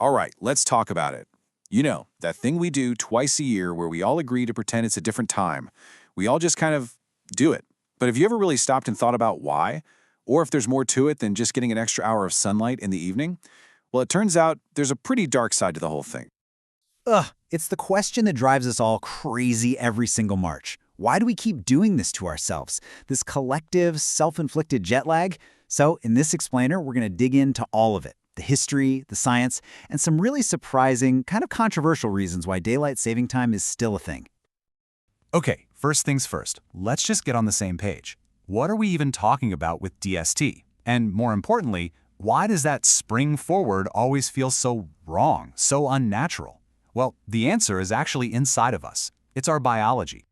All right, let's talk about it. You know, that thing we do twice a year where we all agree to pretend it's a different time. We all just kind of do it. But have you ever really stopped and thought about why? Or if there's more to it than just getting an extra hour of sunlight in the evening? Well, it turns out there's a pretty dark side to the whole thing. Ugh, it's the question that drives us all crazy every single March. Why do we keep doing this to ourselves? This collective, self-inflicted jet lag? So in this explainer, we're going to dig into all of it. The history, the science, and some really surprising, kind of controversial reasons why daylight saving time is still a thing. Okay, first things first, let's just get on the same page. What are we even talking about with DST? And more importantly, why does that spring forward always feel so wrong, so unnatural? Well, the answer is actually inside of us. It's our biology.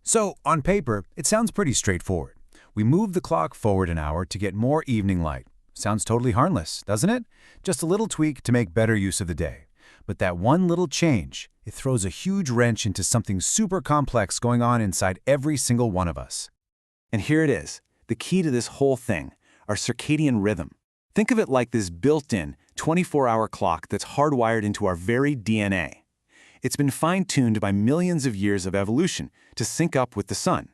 So, on paper, it sounds pretty straightforward. We move the clock forward an hour to get more evening light. Sounds totally harmless, doesn't it? Just a little tweak to make better use of the day. But that one little change, it throws a huge wrench into something super complex going on inside every single one of us. And here it is, the key to this whole thing, our circadian rhythm. Think of it like this built-in 24-hour clock that's hardwired into our very DNA. It's been fine-tuned by millions of years of evolution to sync up with the sun.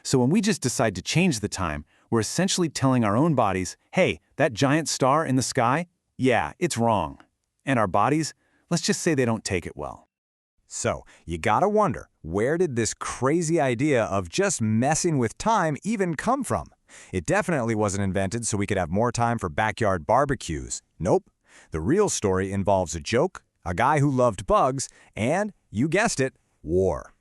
So when we just decide to change the time, we're essentially telling our own bodies, hey, that giant star in the sky? Yeah, it's wrong. And our bodies, let's just say they don't take it well. So, you gotta wonder, where did this crazy idea of just messing with time even come from? It definitely wasn't invented so we could have more time for backyard barbecues. Nope. The real story involves a joke, a guy who loved bugs, and, you guessed it, war.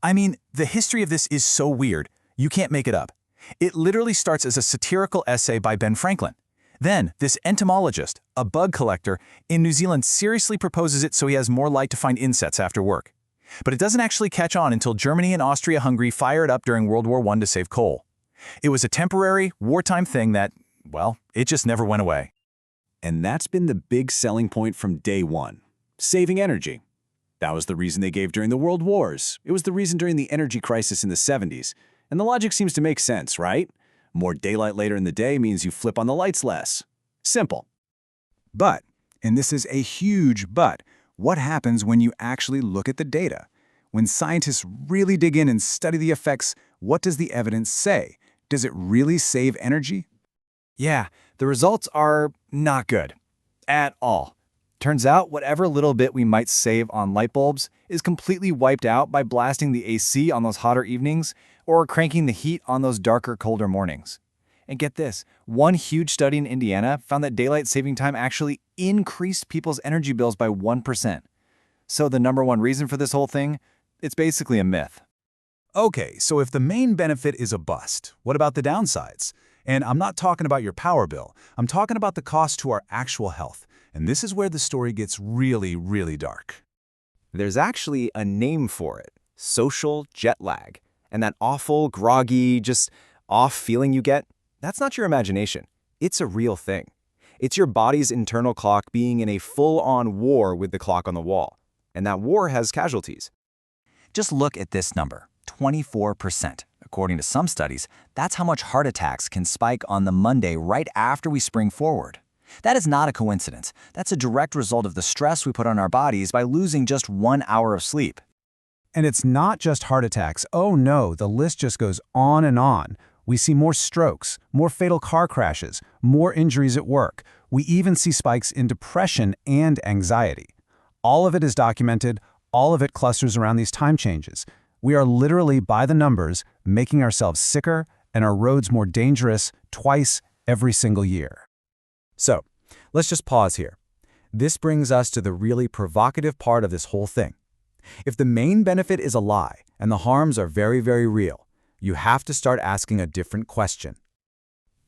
I mean, the history of this is so weird, you can't make it up. It literally starts as a satirical essay by Ben Franklin. Then, this entomologist, a bug collector, in New Zealand seriously proposes it so he has more light to find insects after work. But it doesn't actually catch on until Germany and Austria-Hungary fire it up during World War I to save coal. It was a temporary, wartime thing that, well, it just never went away. And that's been the big selling point from day one. Saving energy. That was the reason they gave during the World Wars. It was the reason during the energy crisis in the 70s. And the logic seems to make sense, right? More daylight later in the day means you flip on the lights less. Simple. But, and this is a huge but, what happens when you actually look at the data? When scientists really dig in and study the effects, what does the evidence say? Does it really save energy? Yeah, the results are not good. At all. Turns out whatever little bit we might save on light bulbs is completely wiped out by blasting the AC on those hotter evenings or cranking the heat on those darker, colder mornings. And get this, one huge study in Indiana found that daylight saving time actually increased people's energy bills by 1%. So the number one reason for this whole thing? It's basically a myth. Okay, so if the main benefit is a bust, what about the downsides? And I'm not talking about your power bill. I'm talking about the cost to our actual health. And this is where the story gets really, really dark. There's actually a name for it, social jet lag. And that awful, groggy, just off feeling you get, that's not your imagination. It's a real thing. It's your body's internal clock being in a full-on war with the clock on the wall. And that war has casualties. Just look at this number, 24%. According to some studies, that's how much heart attacks can spike on the Monday right after we spring forward. That is not a coincidence. That's a direct result of the stress we put on our bodies by losing just 1 hour of sleep. And it's not just heart attacks. Oh no, the list just goes on and on. We see more strokes, more fatal car crashes, more injuries at work. We even see spikes in depression and anxiety. All of it is documented, all of it clusters around these time changes. We are literally, by the numbers, making ourselves sicker and our roads more dangerous twice every single year. So, let's just pause here. This brings us to the really provocative part of this whole thing. If the main benefit is a lie and the harms are very, very real, you have to start asking a different question.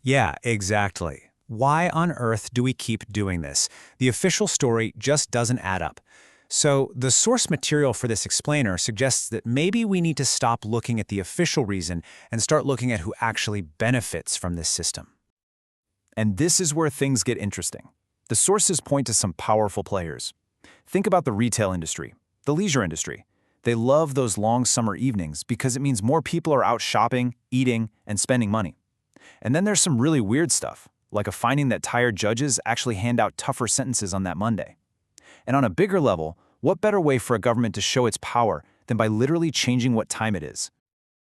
Yeah, exactly. Why on earth do we keep doing this? The official story just doesn't add up. So the source material for this explainer suggests that maybe we need to stop looking at the official reason and start looking at who actually benefits from this system. And this is where things get interesting. The sources point to some powerful players. Think about the retail industry, the leisure industry. They love those long summer evenings because it means more people are out shopping, eating, and spending money. And then there's some really weird stuff, like a finding that tired judges actually hand out tougher sentences on that Monday. And on a bigger level, what better way for a government to show its power than by literally changing what time it is?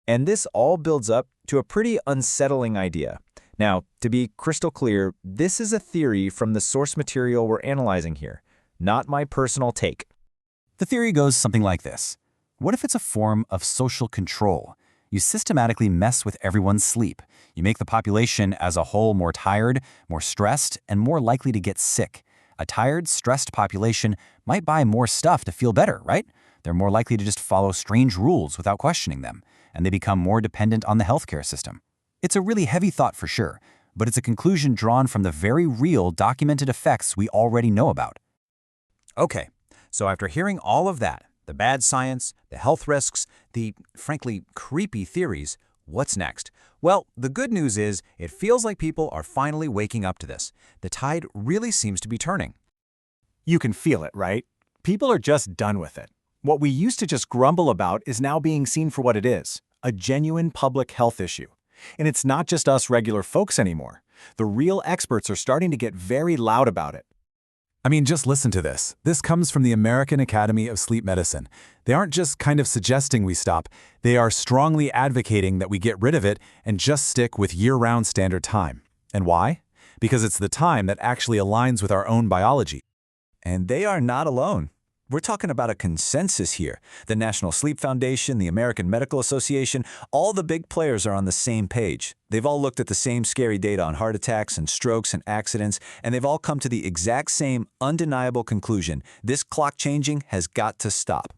And this all builds up to a pretty unsettling idea. Now, to be crystal clear, this is a theory from the source material we're analyzing here, not my personal take. The theory goes something like this. What if it's a form of social control? You systematically mess with everyone's sleep. You make the population as a whole more tired, more stressed, and more likely to get sick. A tired, stressed population might buy more stuff to feel better, right? They're more likely to just follow strange rules without questioning them, and they become more dependent on the healthcare system. It's a really heavy thought for sure, but it's a conclusion drawn from the very real documented effects we already know about. Okay, so after hearing all of that, the bad science, the health risks, the, frankly, creepy theories, what's next? Well, the good news is it feels like people are finally waking up to this. The tide really seems to be turning. You can feel it, right? People are just done with it. What we used to just grumble about is now being seen for what it is, a genuine public health issue. And it's not just us regular folks anymore. The real experts are starting to get very loud about it. I mean, just listen to this. This comes from the American Academy of Sleep Medicine. They aren't just kind of suggesting we stop. They are strongly advocating that we get rid of it and just stick with year-round standard time. And why? Because it's the time that actually aligns with our own biology. And they are not alone. We're talking about a consensus here. The National Sleep Foundation, the American Medical Association, all the big players are on the same page. They've all looked at the same scary data on heart attacks and strokes and accidents, and they've all come to the exact same undeniable conclusion. This clock changing has got to stop.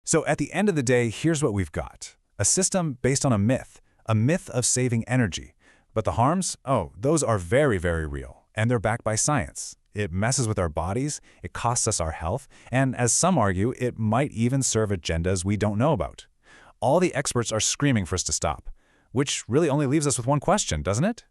So at the end of the day, here's what we've got. A system based on a myth of saving energy. But the harms? Oh, those are very, very real, and they're backed by science. It messes with our bodies, it costs us our health, and as some argue, it might even serve agendas we don't know about. All the experts are screaming for us to stop, which really only leaves us with one question, doesn't it?